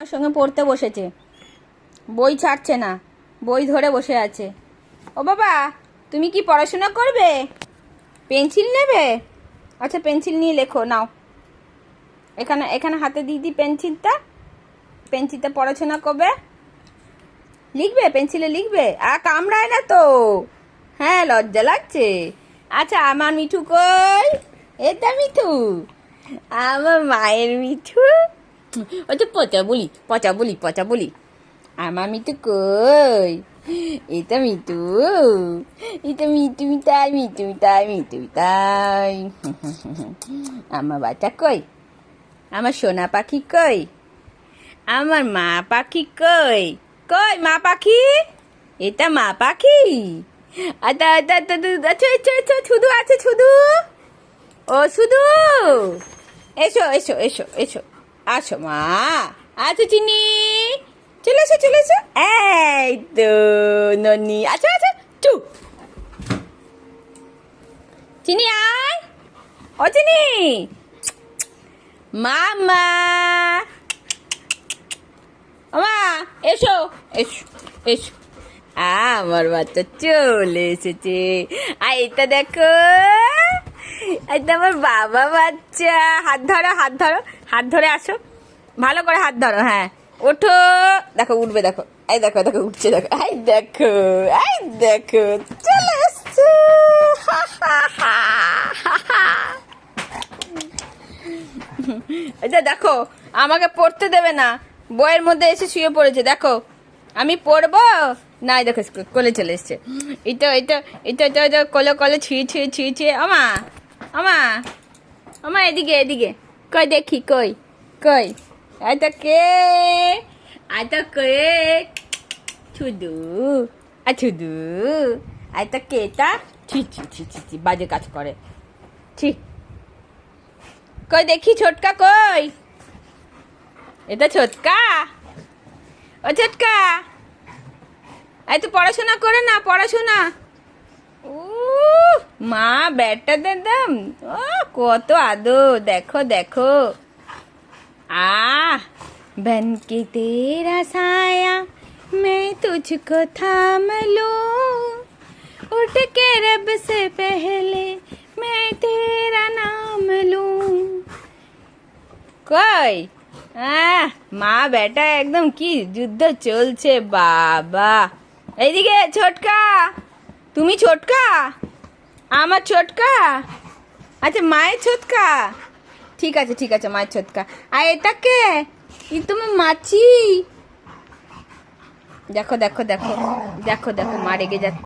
আমার সঙ্গে পড়তে বসেছে, বই ছাড়ছে না, বই ধরে বসে আছে। ও বাবা, তুমি কি পড়াশোনা করবে? পেন্সিল নেবে? আচ্ছা, পেন্সিল নিয়ে লেখো, নাও। এখানে এখানে হাতে দিয়ে দিই পেন্সিলটা পড়াশোনা করবে, লিখবে, পেন্সিলে লিখবে। আর কামড়ায় না তো? হ্যাঁ, লজ্জা লাগছে। আচ্ছা, আমার মিঠু কই? এটা মিঠু, আমার মায়ের মিঠু। ওটা পচা বলি। আমার মিঠু কই? এটা মিঠু, মিঠু মিঠাই। আমার বাচ্চা কই? আমার সোনা পাখি কই? আমার মা পাখি কই? কই মা পাখি? এটা মা পাখি। আচ্ছা, শুধু আছে, শুধু। ও শুধু, এসো, আসো মা, আছো চিনি, চলে এসো। এই তো ননি, আচ্ছা, চুপ। চিনি আয়, ও চিনি, মামা, মা, এসো। আমার বাচ্চা চলে এসেছে। আর এটা দেখো, এটা আমার বাবা বাচ্চা। হাত ধরে আসো, ভালো করে হাত ধরো। হ্যাঁ, ওঠো। দেখো উঠবে, দেখো, এই দেখো উঠছে, দেখো, এই দেখো চলে এসছে। এটা দেখো, আমাকে পড়তে দেবে না, বইয়ের মধ্যে এসে শুয়ে পড়েছে। দেখো, আমি পড়বো না, দেখো কোলে চলে এসছে। এটা কোলে ছিঁড়ে। আমা এদিকে, কই দেখি, কই এটা কে? ছুদু, এটা কেটা? ছি, বাজে কাজ করে, ছি। কই দেখি, ছোটকা কই? এটা ছোটকা, ও ছোটকা, এই তো পড়াশোনা করে না, পড়াশোনা। ও মা, ব্যাটটা দাম, ও কত আদো, দেখো। बन के तेरा साया मैं तुझको थाम लूं, उठ के रब से पहले मैं तेरा नाम लूं। কই? মা বেটা একদম কি যুদ্ধ চলছে বাবা। এইদিকে ছোটকা, তুমি ছোটকা? আমার ছোটকা? আচ্ছা, মায়ের ছোটকা। ঠিক আছে, মায়ের ছোটকা। আর এটা কে? ই তোমার মাছি। দেখো, মা রেগে যাচ্ছে।